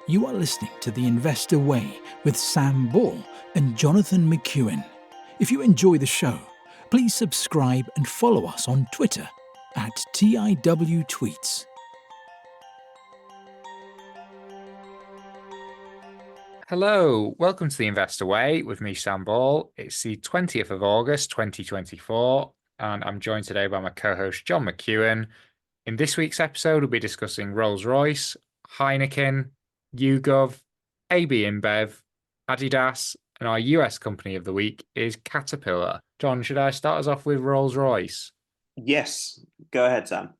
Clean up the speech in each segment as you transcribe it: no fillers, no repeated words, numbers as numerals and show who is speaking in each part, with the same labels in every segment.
Speaker 1: You are listening to The Investor Way with Sam Ball and Jonathan McEwen. If you enjoy the show, please subscribe and follow us on Twitter at TIWTweets.
Speaker 2: Hello, welcome to The Investor Way with me, Sam Ball. It's the 20th of August, 2024, and I'm joined today by my co-host, John McEwen. In this week's episode, we'll be discussing Rolls-Royce, Heineken, YouGov, AB InBev, Adidas, and our US company of the week is Caterpillar. John, should I start us off with Rolls-Royce?
Speaker 3: Yes, go ahead, Sam.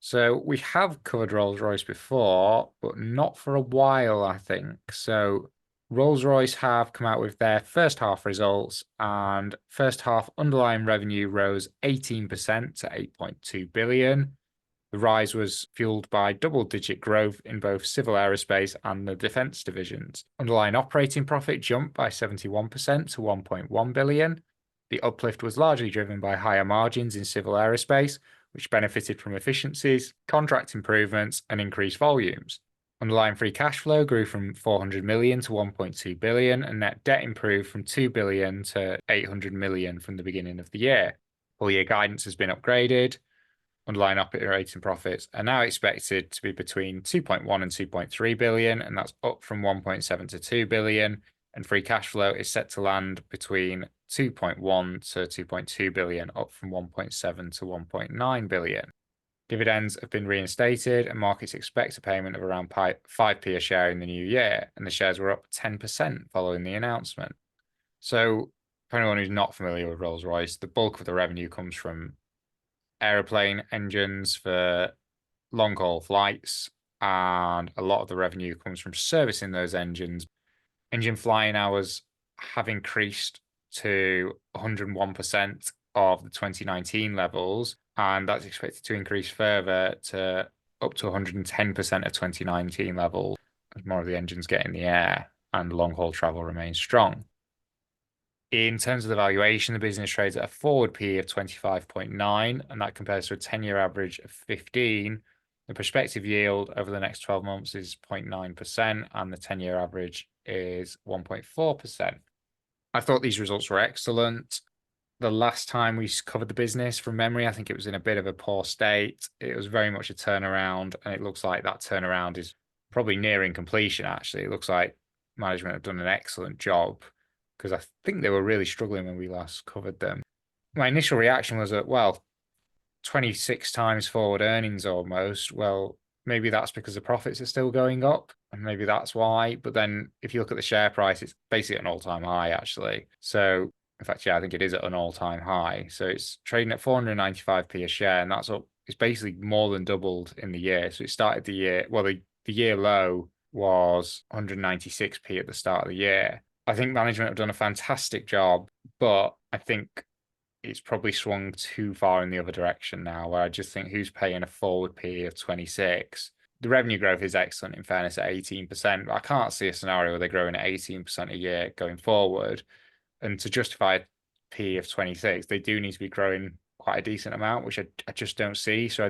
Speaker 2: So we have covered Rolls-Royce before, but not for a while, I think. So Rolls-Royce have come out with their first half results, and first half underlying revenue rose 18% to 8.2 billion. The rise was fueled by double-digit growth in both civil aerospace and the defence divisions. Underlying operating profit jumped by 71% to 1.1 billion. The uplift was largely driven by higher margins in civil aerospace, which benefited from efficiencies, contract improvements, and increased volumes. Underlying free cash flow grew from 400 million to 1.2 billion, and net debt improved from 2 billion to 800 million from the beginning of the year. Full year guidance has been upgraded. Underlying operating profits are now expected to be between 2.1 and 2.3 billion, and that's up from 1.7 to 2 billion. And free cash flow is set to land between 2.1 to 2.2 billion, up from 1.7 to 1.9 billion. Dividends have been reinstated, and markets expect a payment of around 5p a share in the new year, and the shares were up 10% following the announcement. So, for anyone who's not familiar with Rolls-Royce, the bulk of the revenue comes from aeroplane engines for long-haul flights, and a lot of the revenue comes from servicing those engines. Engine flying hours have increased to 101% of the 2019 levels, and that's expected to increase further to up to 110% of 2019 levels as more of the engines get in the air and long-haul travel remains strong. In terms of the valuation, the business trades at a forward PE of 25.9, and that compares to a 10-year average of 15. The prospective yield over the next 12 months is 0.9%, and the 10-year average is 1.4%. I thought these results were excellent. The last time we covered the business, from memory, I think it was in a bit of a poor state. It was very much a turnaround, and it looks like that turnaround is probably nearing completion, actually. It looks like management have done an excellent job, because I think they were really struggling when we last covered them. My initial reaction was that, well, 26 times forward earnings almost. Well, maybe that's because the profits are still going up, and maybe that's why. But then if you look at the share price, it's basically at an all-time high, actually. So, in fact, yeah, I think it is at an all-time high. So it's trading at 495p a share, and that's up. It's basically more than doubled in the year. So it started the year, well, the year low was 196p at the start of the year. I think management have done a fantastic job, but I think it's probably swung too far in the other direction now, where I just think who's paying a forward PE of 26? The revenue growth is excellent, in fairness, at 18%, but I can't see a scenario where they're growing at 18% a year going forward. And to justify a PE of 26, they do need to be growing quite a decent amount, which I just don't see. So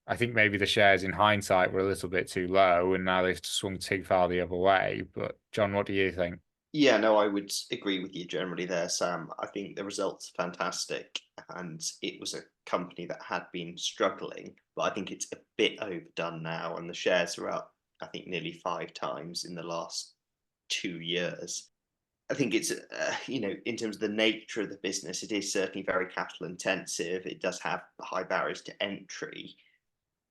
Speaker 2: I think maybe the shares in hindsight were a little bit too low, and now they've swung too far the other way. But John, what do you think?
Speaker 3: Yeah, no, I would agree with you generally there, Sam. I think the results are fantastic, and it was a company that had been struggling, but I think it's a bit overdone now, and the shares are up, I think, nearly 5 times in the last 2 years. I think it's, in terms of the nature of the business, it is certainly very capital intensive. It does have high barriers to entry,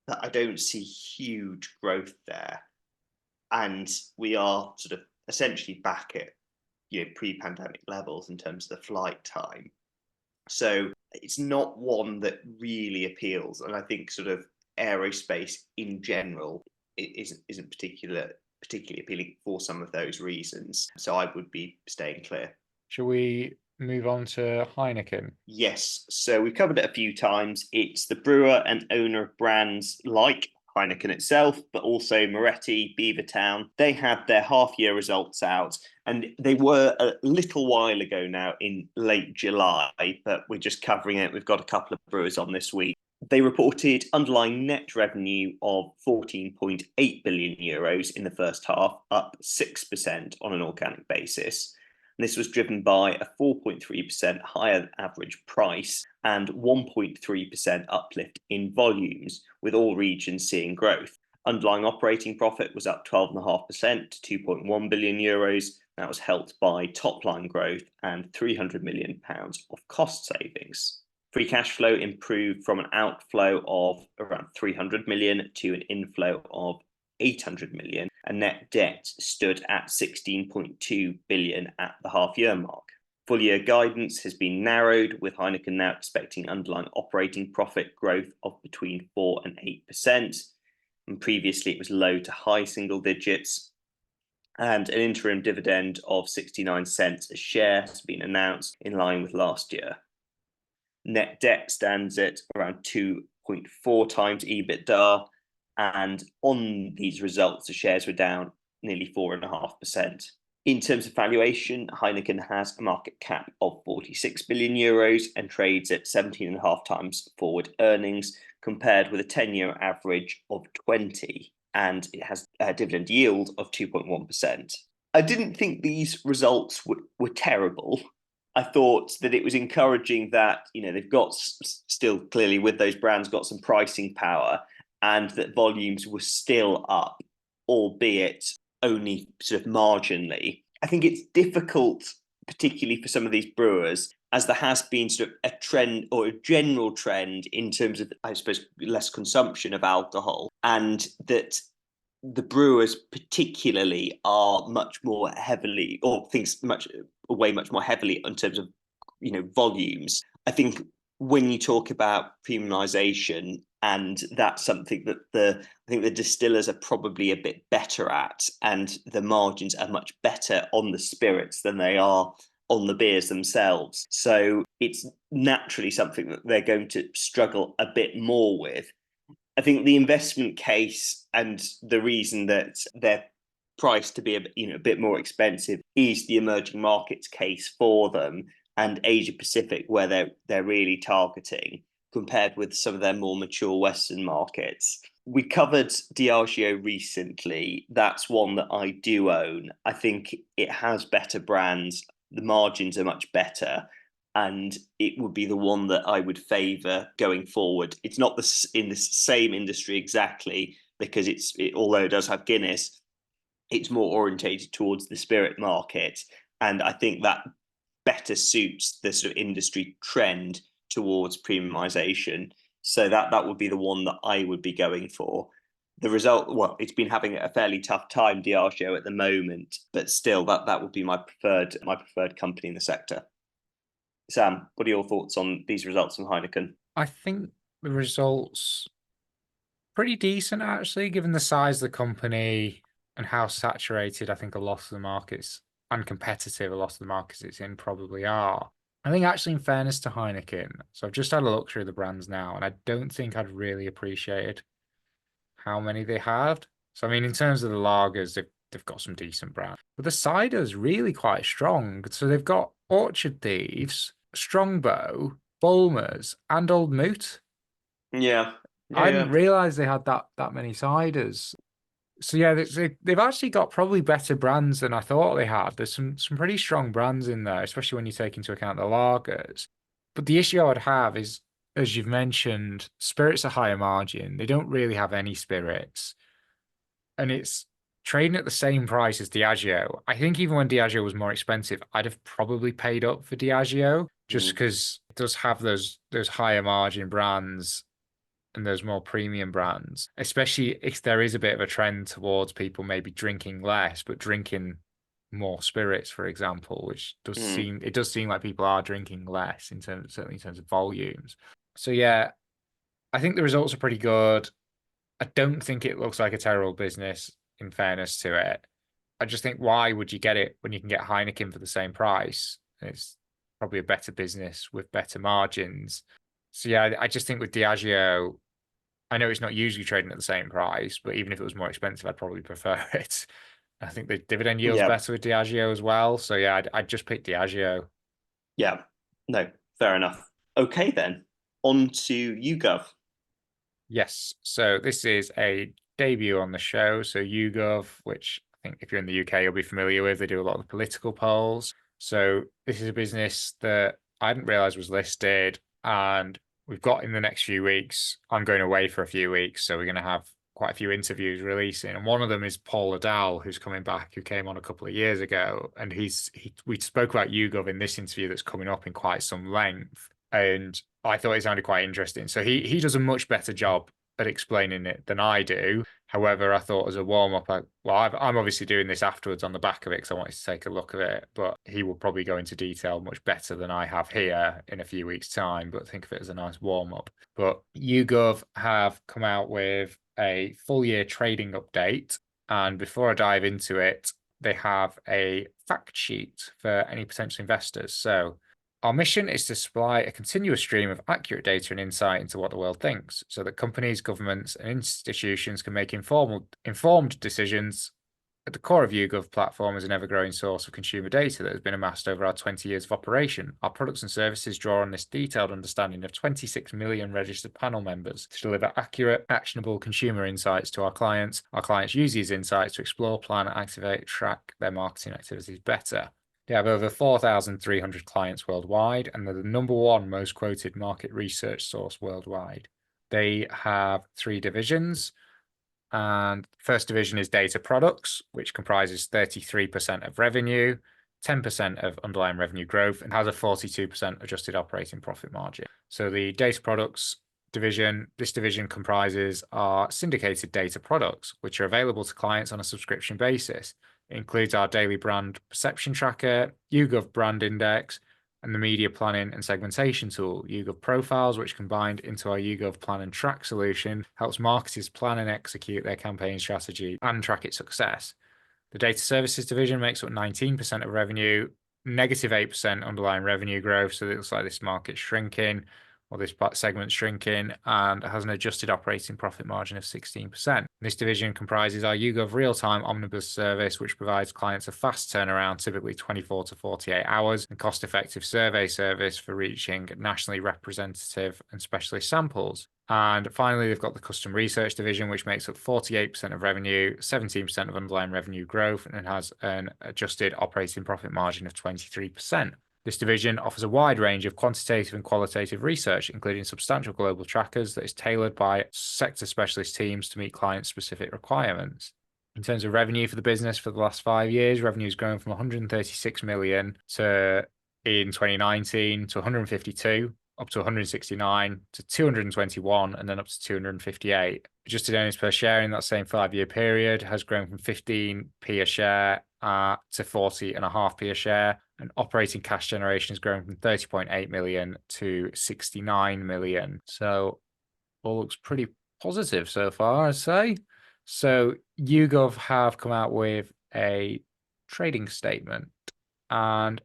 Speaker 3: but I don't see huge growth there. And we are sort of essentially back at pre-pandemic levels in terms of the flight time. So it's not one that really appeals. And I think sort of aerospace in general isn't particularly appealing for some of those reasons. So I would be staying clear.
Speaker 2: Shall we move on to Heineken?
Speaker 3: Yes. So we've covered it a few times. It's the brewer and owner of brands like Heineken itself, but also Moretti, Beavertown. They had their half-year results out, and they were a little while ago now in late July, but we're just covering it. We've got a couple of brewers on this week. They reported underlying net revenue of 14.8 billion euros in the first half, up 6% on an organic basis. And this was driven by a 4.3% higher average price and 1.3% uplift in volumes, with all regions seeing growth. Underlying operating profit was up 12.5% to 2.1 billion euros. That was helped by top-line growth and £300 million of cost savings. Free cash flow improved from an outflow of around 300 million to an inflow of 800 million, and net debt stood at 16.2 billion at the half-year mark. Full year guidance has been narrowed, with Heineken now expecting underlying operating profit growth of between 4 and 8%. And previously it was low to high single digits. And an interim dividend of 69 cents a share has been announced, in line with last year. Net debt stands at around 2.4 times EBITDA, and on these results, the shares were down nearly 4.5%. In terms of valuation, Heineken has a market cap of 46 billion euros and trades at 17.5 times forward earnings, compared with a 10-year average of 20, and it has a dividend yield of 2.1%. I didn't think these results were terrible. I thought that it was encouraging that, they've got still clearly with those brands got some pricing power, and that volumes were still up, albeit only sort of marginally. I think it's difficult, particularly for some of these brewers, as there has been sort of a trend or a general trend in terms of, I suppose, less consumption of alcohol, and that the brewers particularly are much more heavily, or things weigh much more heavily in terms of volumes. I think when you talk about premiumization, and that's something that I think the distillers are probably a bit better at, and the margins are much better on the spirits than they are on the beers themselves. So it's naturally something that they're going to struggle a bit more with. I think the investment case and the reason that they're priced to be a bit more expensive is the emerging markets case for them, and Asia Pacific, where they're really targeting, compared with some of their more mature Western markets. We covered Diageo recently. That's one that I do own. I think it has better brands. The margins are much better, and it would be the one that I would favour going forward. It's not in the same industry exactly, because although it does have Guinness, it's more orientated towards the spirit market, and I think that better suits the sort of industry trend towards premiumization. So that would be the one that I would be going for. The result, well, it's been having a fairly tough time, Diageo, at the moment, but still, that would be my preferred company in the sector. Sam, what are your thoughts on these results from Heineken?
Speaker 2: I think the results pretty decent, actually, given the size of the company and how saturated I think a lot of the markets and competitive a lot of the markets it's in probably are. I think actually, in fairness to Heineken, so I've just had a look through the brands now, and I don't think I'd really appreciated how many they had. So I mean, in terms of the lagers, they've got some decent brands, but the cider's really quite strong. So they've got Orchard Thieves, Strongbow, Bulmers, and Old Moot.
Speaker 3: Yeah.
Speaker 2: I didn't realise they had that many ciders. So yeah, they've actually got probably better brands than I thought they had. There's some pretty strong brands in there, especially when you take into account the lagers. But the issue I would have is, as you've mentioned, spirits are higher margin. They don't really have any spirits. And it's trading at the same price as Diageo. I think even when Diageo was more expensive, I'd have probably paid up for Diageo, just because it does have those higher margin brands and those more premium brands, especially if there is a bit of a trend towards people maybe drinking less, but drinking more spirits, for example, which does seem like people are drinking less certainly in terms of volumes. So yeah, I think the results are pretty good. I don't think it looks like a terrible business, in fairness to it. I just think, why would you get it when you can get Heineken for the same price? It's probably a better business with better margins. So yeah, I just think with Diageo, I know it's not usually trading at the same price, but even if it was more expensive, I'd probably prefer it. I think the dividend yield's better with Diageo as well. So yeah, I'd just pick Diageo.
Speaker 3: Yeah, no, fair enough. Okay then, on to YouGov.
Speaker 2: Yes, so this is a debut on the show. So YouGov, which I think if you're in the UK, you'll be familiar with, they do a lot of the political polls. So this is a business that I didn't realize was listed, and we've got in the next few weeks. I'm going away for a few weeks, so we're going to have quite a few interviews releasing, and one of them is Paul Liddell, who's coming back, who came on a couple of years ago, and we spoke about YouGov in this interview that's coming up in quite some length, and I thought it sounded quite interesting. So he does a much better job at explaining it than I do. However, I thought as a warm up, I'm obviously doing this afterwards on the back of it because I wanted to take a look at it, but he will probably go into detail much better than I have here in a few weeks' time. But think of it as a nice warm up. But YouGov have come out with a full year trading update. And before I dive into it, they have a fact sheet for any potential investors. So our mission is to supply a continuous stream of accurate data and insight into what the world thinks, so that companies, governments, and institutions can make informed decisions. At the core of YouGov platform is an ever-growing source of consumer data that has been amassed over our 20 years of operation. Our products and services draw on this detailed understanding of 26 million registered panel members to deliver accurate, actionable consumer insights to our clients. Our clients use these insights to explore, plan, activate, track their marketing activities better. They have over 4,300 clients worldwide, and they're the number one most quoted market research source worldwide. They have 3 divisions, and first division is data products, which comprises 33% of revenue, 10% of underlying revenue growth, and has a 42% adjusted operating profit margin. So the data products division, this division comprises our syndicated data products, which are available to clients on a subscription basis. It includes our daily brand perception tracker, YouGov brand index, and the media planning and segmentation tool, YouGov Profiles, which combined into our YouGov Plan and Track solution, helps marketers plan and execute their campaign strategy and track its success. The data services division makes up 19% of revenue, negative 8% underlying revenue growth. So it looks like this market's shrinking, or this segment shrinking, and has an adjusted operating profit margin of 16%. This division comprises our YouGov real-time omnibus service, which provides clients a fast turnaround, typically 24 to 48 hours, and cost-effective survey service for reaching nationally representative and specialist samples. And finally, they've got the custom research division, which makes up 48% of revenue, 17% of underlying revenue growth, and has an adjusted operating profit margin of 23%. This division offers a wide range of quantitative and qualitative research, including substantial global trackers that is tailored by sector specialist teams to meet client-specific requirements. In terms of revenue for the business for the last 5 years, revenue has grown from 136 million in 2019 to 152, up to 169 to 221, and then up to 258. Adjusted earnings per share in that same 5-year period has grown from 15p a share to 40.5p a share, and operating cash generation has grown from 30.8 million to 69 million. So all looks pretty positive so far, I'd say. So YouGov have come out with a trading statement, and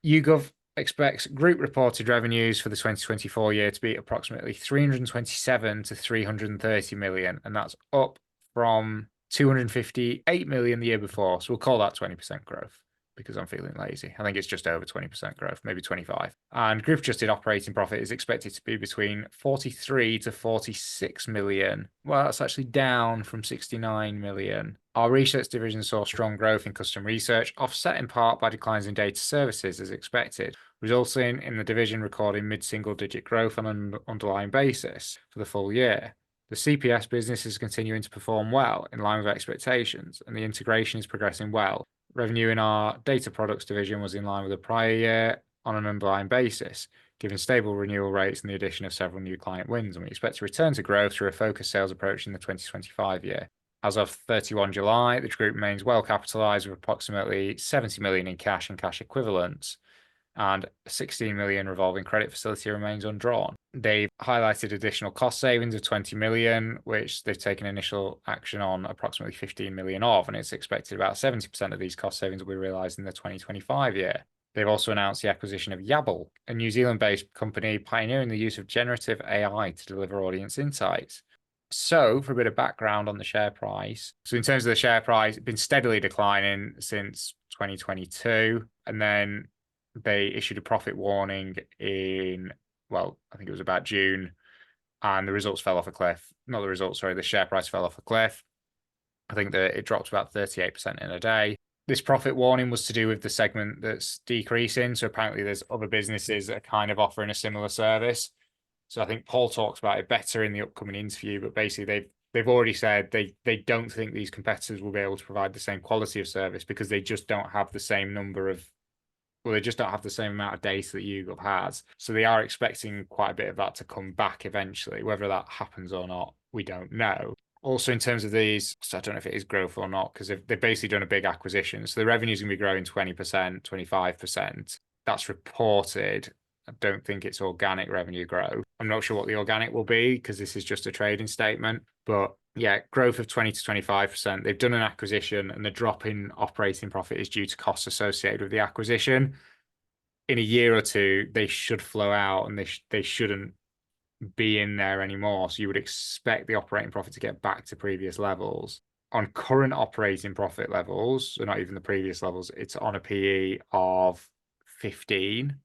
Speaker 2: YouGov expects group reported revenues for the 2024 year to be approximately 327 to 330 million, and that's up from 258 million the year before. So we'll call that 20% growth because I'm feeling lazy. I think it's just over 20% growth, maybe 25. And group adjusted operating profit is expected to be between 43 to 46 million. Well, that's actually down from 69 million. Our research division saw strong growth in custom research, offset in part by declines in data services as expected, resulting in the division recording mid-single digit growth on an underlying basis for the full year. The CPS business is continuing to perform well in line with expectations, and the integration is progressing well. Revenue in our data products division was in line with the prior year on an underlying basis, given stable renewal rates and the addition of several new client wins, and we expect to return to growth through a focused sales approach in the 2025 year. As of 31 July, the group remains well capitalized with approximately 70 million in cash and cash equivalents, and 16 million revolving credit facility remains undrawn. They've highlighted additional cost savings of 20 million, which they've taken initial action on approximately 15 million of, and it's expected about 70% of these cost savings will be realized in the 2025 year. They've also announced the acquisition of Yabble, a New Zealand-based company pioneering the use of generative AI to deliver audience insights. So, for a bit of background on the share price. So in terms of the share price, it's been steadily declining since 2022, and then they issued a profit warning in, well, I think it was about June and the results fell off a cliff. Not the results, sorry, the share price fell off a cliff. I think that it dropped about 38% in a day. This profit warning was to do with the segment that's decreasing. So apparently there's other businesses that are kind of offering a similar service. So I think Paul talks about it better in the upcoming interview, but basically they've already said they don't think these competitors will be able to provide the same quality of service because they just don't have the same number of, well, they just don't have the same amount of data that YouGov has. So they are expecting quite a bit of that to come back eventually. Whether that happens or not, we don't know. Also, in terms of these, so I don't know if it is growth or not, because they've basically done a big acquisition. So the revenue is going to be growing 20%, 25%. That's reported. I don't think it's organic revenue growth. I'm not sure what the organic will be because this is just a trading statement. But yeah, growth of 20 to 25%. They've done an acquisition and the drop in operating profit is due to costs associated with the acquisition. In a year or two, they should flow out and they shouldn't be in there anymore. So you would expect the operating profit to get back to previous levels. On current operating profit levels, so not even the previous levels, it's on a PE of 15.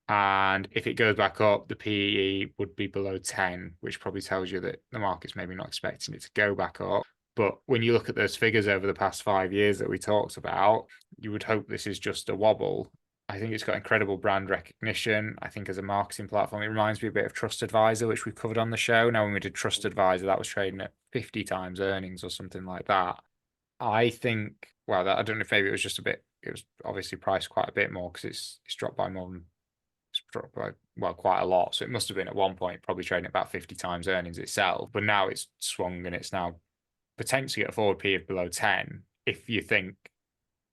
Speaker 2: And if it goes back up, the PE would be below 10, which probably tells you that the market's maybe not expecting it to go back up. But when you look at those figures over the past 5 years that we talked about, you would hope this is just a wobble. I think it's got incredible brand recognition. I think as a marketing platform, it reminds me a bit of Trust Advisor, which we covered on the show. Now, when we did Trust Advisor, that was trading at 50 times earnings or something like that. I think, well, I don't know if maybe it was just a bit, it was obviously priced quite a bit more because it's dropped by more than, it's dropped by, well, quite a lot. So it must have been at one point probably trading at about 50 times earnings itself. But now it's swung and it's now potentially at a forward P of below 10 if you think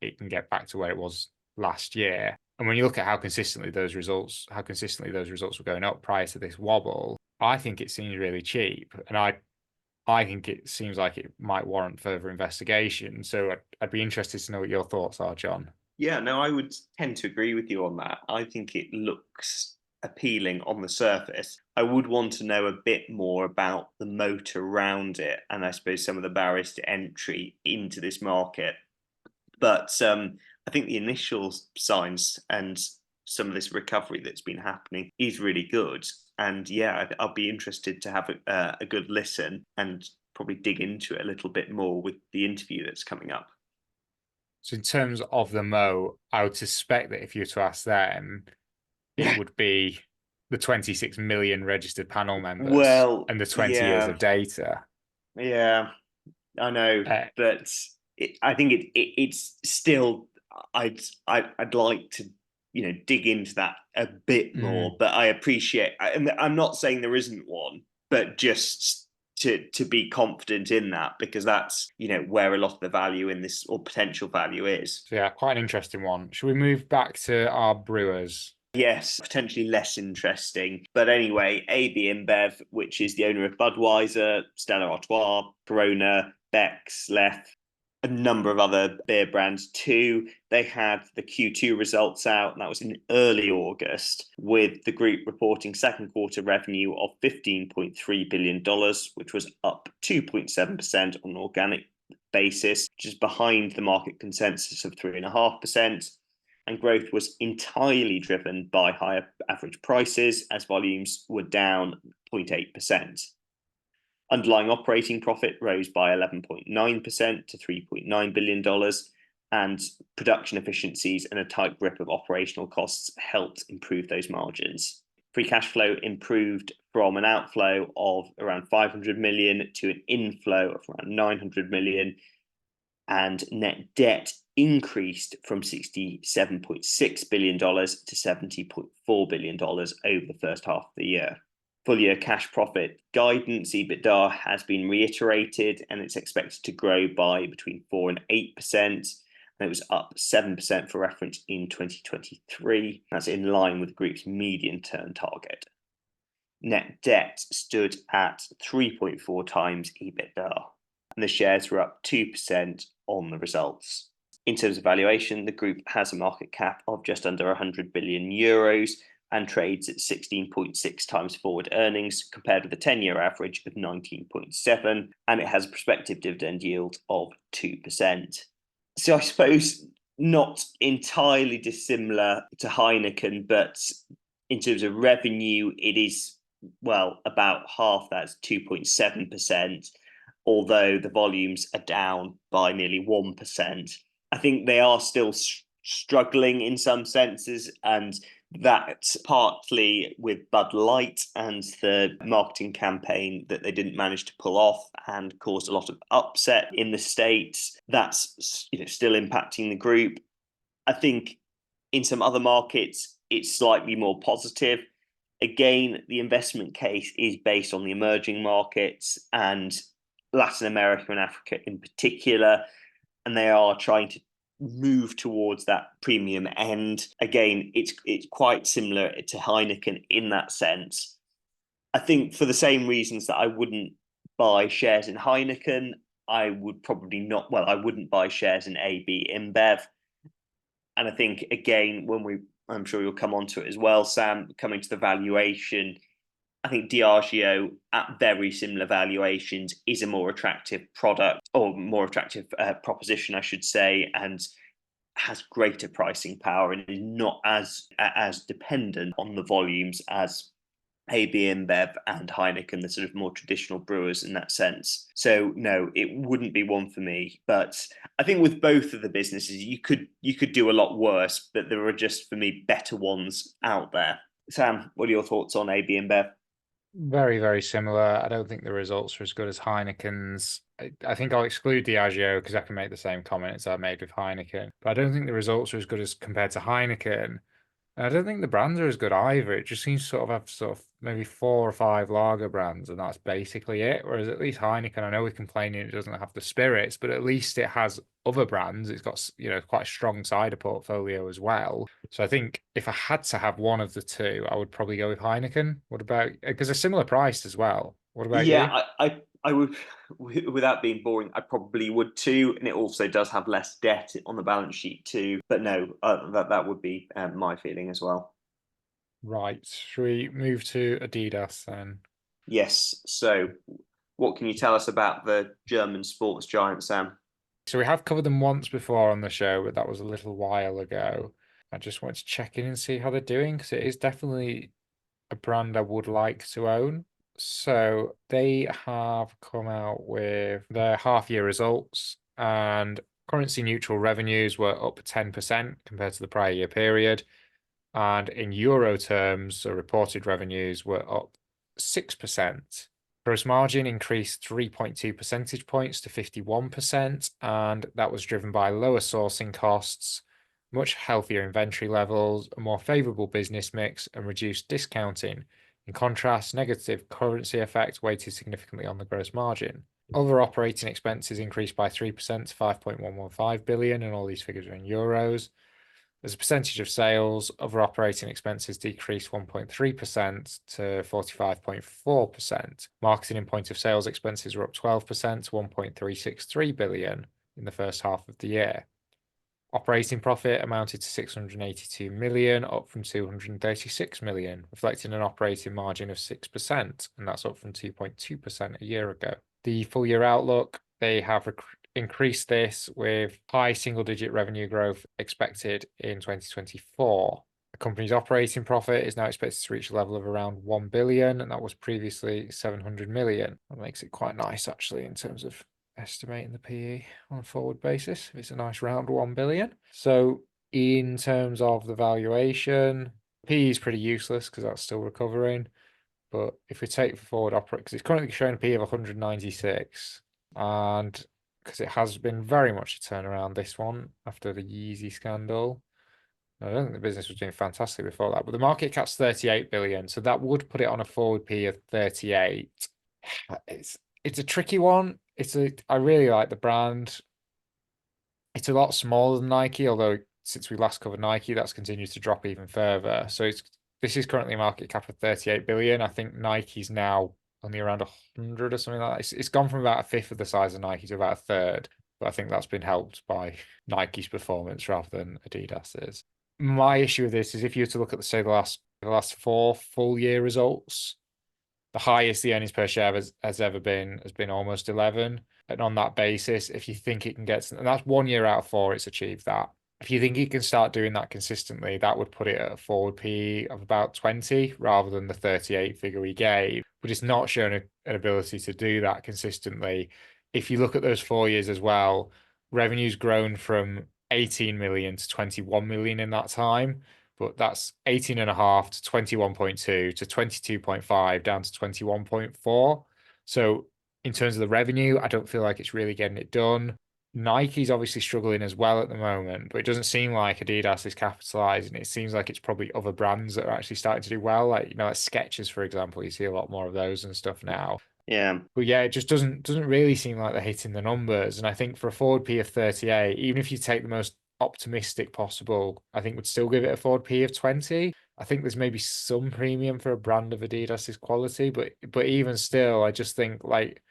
Speaker 2: it can get back to where it was last year. And when you look at how consistently those results were going up prior to this wobble, I think it seems really cheap. And I think it seems like it might warrant further investigation. So I'd be interested to know what your thoughts are, John.
Speaker 3: Yeah, no, I would tend to agree with you on that. I think it looks appealing on the surface. I would want to know a bit more about the moat around it and I suppose some of the barriers to entry into this market. But I think the initial signs and some of this recovery that's been happening is really good. And yeah, I'll be interested to have a good listen and probably dig into it a little bit more with the interview that's coming up.
Speaker 2: So in terms of the Mo, I would suspect that if you were to ask them, it would be the 26 million registered panel members and the 20 years of data.
Speaker 3: Yeah, I know, but I think it's still. I'd like to dig into that a bit more, but I appreciate. I'm not saying there isn't one, but just to be confident in that because that's where a lot of the value in this or potential value is.
Speaker 2: So yeah, quite an interesting one. Should we move back to our brewers?
Speaker 3: Yes, potentially less interesting. But anyway, AB InBev, which is the owner of Budweiser, Stella Artois, Corona, Beck's, Leth, a number of other beer brands too. They had the Q2 results out, and that was in early August, with the group reporting second quarter revenue of $15.3 billion, which was up 2.7% on an organic basis, which is behind the market consensus of 3.5%. And growth was entirely driven by higher average prices as volumes were down 0.8%. Underlying operating profit rose by 11.9% to $3.9 billion, and production efficiencies and a tight grip of operational costs helped improve those margins. Free cash flow improved from an outflow of around 500 million to an inflow of around 900 million, and net debt increased from $67.6 billion to $70.4 billion over the first half of the year. Full year cash profit guidance, EBITDA, has been reiterated and it's expected to grow by between 4 and 8%. And it was up 7% for reference in 2023. That's in line with the group's medium-term target. Net debt stood at 3.4 times EBITDA, and the shares were up 2% on the results. In terms of valuation, the group has a market cap of just under 100 billion euros and trades at 16.6 times forward earnings compared with the 10-year average of 19.7, and it has a prospective dividend yield of 2%. So I suppose not entirely dissimilar to Heineken, but in terms of revenue, it is well, about half that's 2.7%, although the volumes are down by nearly 1%. I think they are still struggling in some senses, and that's partly with Bud Light and the marketing campaign that they didn't manage to pull off and caused a lot of upset in the States. That's still impacting the group. I think in some other markets, it's slightly more positive. Again, the investment case is based on the emerging markets and Latin America and Africa in particular, and they are trying to move towards that premium end. Again, it's quite similar to Heineken in that sense. I think for the same reasons that I wouldn't buy shares in Heineken, I would probably not. Well, I wouldn't buy shares in AB InBev. And I think again, I'm sure you'll come on to it as well, Sam, coming to the valuation, I think Diageo at very similar valuations is a more attractive product, or more attractive proposition, I should say, and has greater pricing power and is not as dependent on the volumes as AB InBev and Heineken, the sort of more traditional brewers in that sense. So no, it wouldn't be one for me. But I think with both of the businesses, you could do a lot worse, but there are just, for me, better ones out there. Sam, what are your thoughts on AB InBev?
Speaker 2: Very, very similar. I don't think the results are as good as Heineken's. I think I'll exclude Diageo because I can make the same comments I made with Heineken. But I don't think the results are as good as compared to Heineken. And I don't think the brands are as good either. It just seems to sort of have sort of maybe 4 or 5 lager brands, and that's basically it. Whereas at least Heineken, I know we're complaining it doesn't have the spirits, but at least it has other brands. It's got, quite a strong cider portfolio as well. So I think if I had to have one of the two, I would probably go with Heineken. What about, because they're similar priced as well. What about you?
Speaker 3: Yeah, I would, without being boring, I probably would too. And it also does have less debt on the balance sheet too. But no, that would be my feeling as well.
Speaker 2: Right. Should we move to Adidas then?
Speaker 3: Yes. So, what can you tell us about the German sports giant, Sam?
Speaker 2: So we have covered them once before on the show, but that was a little while ago. I just wanted to check in and see how they're doing because it is definitely a brand I would like to own. So they have come out with their half-year results, and currency neutral revenues were up 10% compared to the prior year period. And in euro terms, so reported revenues were up 6%. Gross margin increased 3.2 percentage points to 51%, and that was driven by lower sourcing costs, much healthier inventory levels, a more favorable business mix, and reduced discounting. In contrast, negative currency effect weighted significantly on the gross margin. Other operating expenses increased by 3% to 5.115 billion, and all these figures are in euros. As a percentage of sales, other operating expenses decreased 1.3% to 45.4%. Marketing and point of sales expenses were up 12% to 1.363 billion in the first half of the year. Operating profit amounted to 682 million, up from 236 million, reflecting an operating margin of 6%, and that's up from 2.2% a year ago. The full year outlook, they have increased this with high single-digit revenue growth expected in 2024. The company's operating profit is now expected to reach a level of around 1 billion, and that was previously 700 million. That makes it quite nice, actually, in terms of estimating the PE on a forward basis. It's a nice round 1 billion. So in terms of the valuation, PE is pretty useless because that's still recovering. But if we take the forward opera, because it's currently showing a PE of 196, and because it has been very much a turnaround, this one, after the Yeezy scandal. I don't think the business was doing fantastic before that, but the market cap's 38 billion, so that would put it on a forward P of 38. It's a tricky one. I really like the brand. It's a lot smaller than Nike, although since we last covered Nike, that's continued to drop even further. So this is currently a market cap of 38 billion. I think Nike's now only around 100 or something like that. It's gone from about a fifth of the size of Nike to about a third. But I think that's been helped by Nike's performance rather than Adidas's. My issue with this is if you were to look at, say, the last 4 full year results, the highest the earnings per share has ever been has been almost 11. And on that basis, if you think it can get, and that's 1 year out of 4, it's achieved that. if you think he can start doing that consistently, that would put it at a forward PE of about 20 rather than the 38 figure he gave. But it's not shown an ability to do that consistently. If you look at those 4 years as well, revenue's grown from 18 million to 21 million in that time, but that's 18 and a half to 21.2 to 22.5 down to 21.4. So in terms of the revenue, I don't feel like it's really getting it done. Nike's obviously struggling as well at the moment, but it doesn't seem like Adidas is capitalizing. It seems like it's probably other brands that are actually starting to do well, like like Skechers, for example. You see a lot more of those and stuff now.
Speaker 3: Yeah.
Speaker 2: But yeah, it just doesn't really seem like they're hitting the numbers. And I think for a forward P of 38, even if you take the most optimistic possible, I think would still give it a forward P of 20. I think there's maybe some premium for a brand of Adidas's quality, but even still, I just think like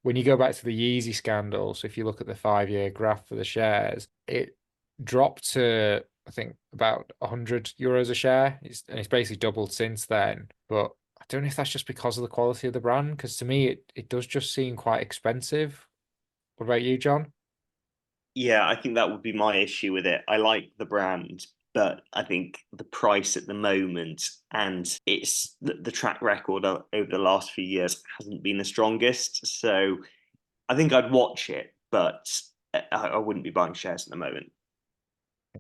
Speaker 2: when you go back to the Yeezy scandal, so if you look at the 5 year graph for the shares, it dropped to, I think, about 100 euros a share. And it's basically doubled since then. But I don't know if that's just because of the quality of the brand, because to me, it does just seem quite expensive. What about you, John?
Speaker 3: Yeah, I think that would be my issue with it. I like the brand, but I think the price at the moment and it's the track record over the last few years hasn't been the strongest. So I think I'd watch it, but I wouldn't be buying shares at the moment.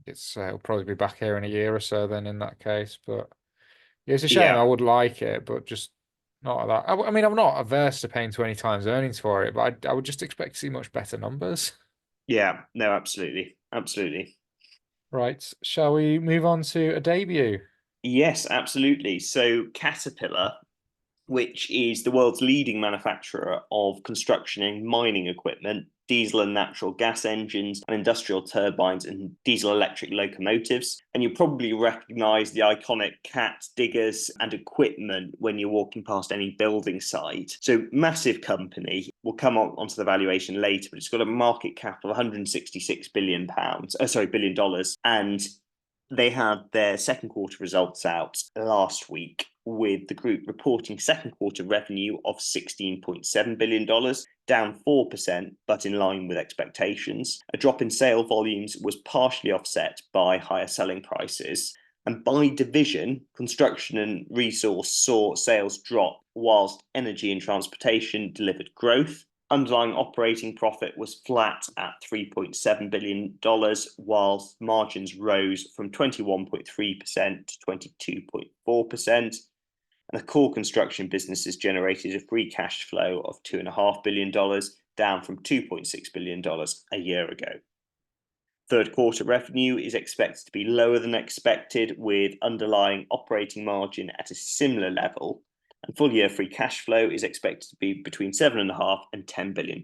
Speaker 2: It'll probably be back here in a year or so then in that case. But yeah, it's a shame. I
Speaker 3: Yeah,
Speaker 2: would like it, but just not that. I mean, I'm not averse to paying 20 times earnings for it, but I would just expect to see much better numbers.
Speaker 3: yeah, no, absolutely, absolutely.
Speaker 2: Right, shall we move on to a debut?
Speaker 3: Yes, absolutely. So Caterpillar, which is the world's leading manufacturer of construction and mining equipment, diesel and natural gas engines, and industrial turbines and diesel electric locomotives. And you probably recognize the iconic cat diggers and equipment when you're walking past any building site. So, massive company. We'll come onto the valuation later, but it's got a market cap of 166 billion pounds, billion dollars. And they had their second quarter results out last week, with the group reporting second quarter revenue of $16.7 billion, down 4%, but in line with expectations. A drop in sale volumes was partially offset by higher selling prices. And by division, construction and resource saw sales drop, whilst energy and transportation delivered growth. Underlying operating profit was flat at $3.7 billion, whilst margins rose from 21.3% to 22.4%. And the core construction businesses generated a free cash flow of $2.5 billion, down from $2.6 billion a year ago. Third quarter revenue is expected to be lower than expected, with underlying operating margin at a similar level. And full year free cash flow is expected to be between $7.5 and $10 billion.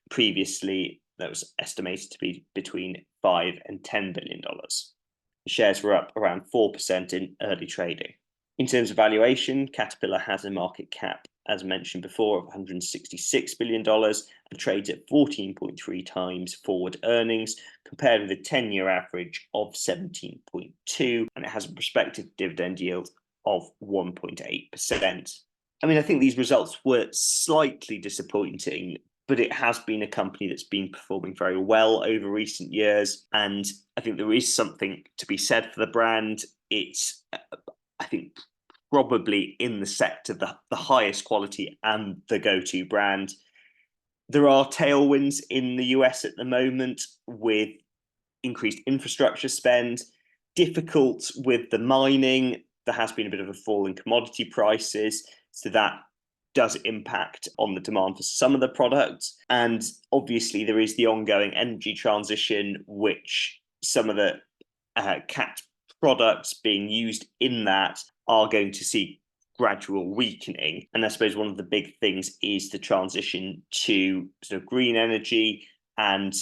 Speaker 3: Previously, that was estimated to be between $5 and $10 billion. The shares were up around 4% in early trading. In terms of valuation, Caterpillar has a market cap, as mentioned before, of $166 billion and trades at 14.3 times forward earnings, compared with a 10-year average of 17.2, and it has a prospective dividend yield of 1.8%. I mean, I think these results were slightly disappointing, but it has been a company that's been performing very well over recent years. And I think there is something to be said for the brand. It's, I think, probably in the sector, the highest quality and the go-to brand. There are tailwinds in the US at the moment with increased infrastructure spend, difficult with the mining. There has been a bit of a fall in commodity prices, so that does impact on the demand for some of the products. And obviously there is the ongoing energy transition, which some of the cat products being used in that are going to see gradual weakening. And I suppose one of the big things is the transition to sort of green energy and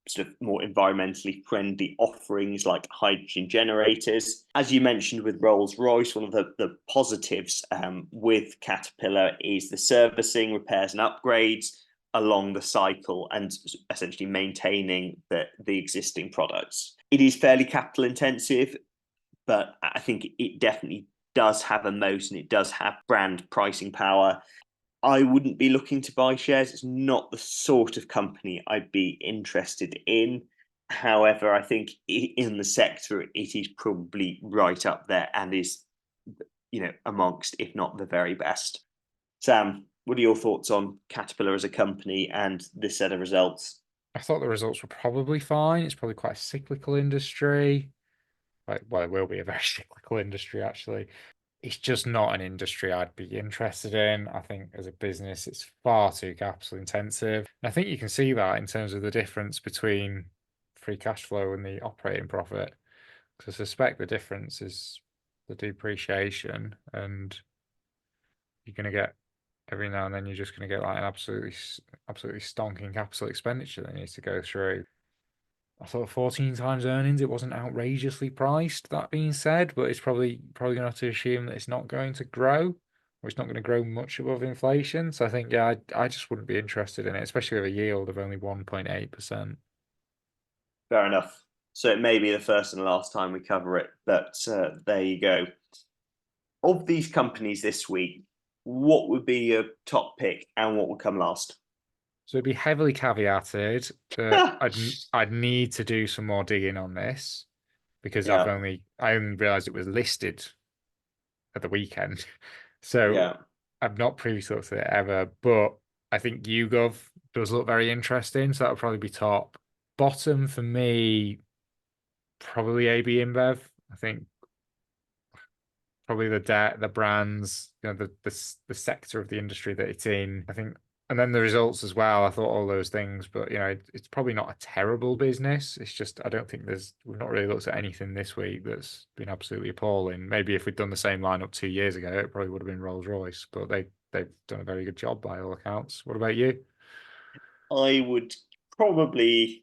Speaker 3: sort of more environmentally friendly offerings like hydrogen generators. As you mentioned with Rolls-Royce, one of the positives with Caterpillar is the servicing, repairs and upgrades along the cycle and essentially maintaining the existing products. It is fairly capital intensive, but I think it definitely does have a moat and it does have brand pricing power. I wouldn't be looking to buy shares. It's not the sort of company I'd be interested in. However, I think in the sector, it is probably right up there and is, amongst, if not the very best. Sam, what are your thoughts on Caterpillar as a company and this set of results?
Speaker 2: I thought the results were probably fine. It's probably quite a cyclical industry. Well, it will be a very cyclical industry, actually. It's just not an industry I'd be interested in. I think as a business, it's far too capital intensive. And I think you can see that in terms of the difference between free cash flow and the operating profit. Because I suspect the difference is the depreciation, and you're going to get every now and then you're just going to get like an absolutely stonking capital expenditure that needs to go through. I thought 14 times earnings, it wasn't outrageously priced, that being said, but it's probably going to have to assume that it's not going to grow, or it's not going to grow much above inflation. So I think, yeah, I just wouldn't be interested in it, especially with a yield of only 1.8%.
Speaker 3: Fair enough. So it may be the first and last time we cover it, but there you go. Of these companies this week, what would be your top pick and what would come last?
Speaker 2: So it'd be heavily caveated that I'd need to do some more digging on this, because I only realised it was listed at the weekend. So I've not previously looked at it ever, but I think YouGov does look very interesting. So that would probably be top. Bottom for me, probably AB InBev. I think probably the brands, the sector of the industry that it's in. I think, and then the results as well. I thought all those things, but it's probably not a terrible business. It's just I don't think we've not really looked at anything this week that's been absolutely appalling. Maybe if we'd done the same lineup 2 years ago, it probably would have been Rolls-Royce, but they've done a very good job by all accounts. What about you?
Speaker 3: I would probably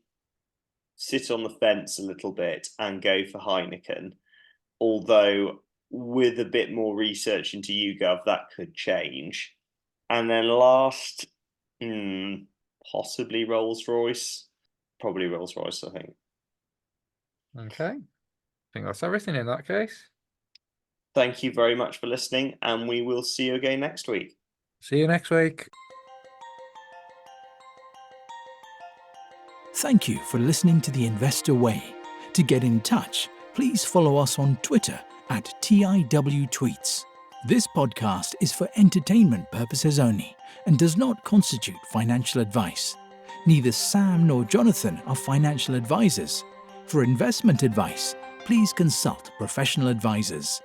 Speaker 3: sit on the fence a little bit and go for Heineken, although with a bit more research into YouGov, that could change. And then last, possibly Rolls-Royce. Probably Rolls-Royce, I think.
Speaker 2: Okay. I think that's everything in that case.
Speaker 3: Thank you very much for listening, and we will see you again next week.
Speaker 2: See you next week.
Speaker 1: Thank you for listening to The Investor Way. To get in touch, please follow us on Twitter at TIWTweets. This podcast is for entertainment purposes only and does not constitute financial advice. Neither Sam nor Jonathan are financial advisors. For investment advice, please consult professional advisors.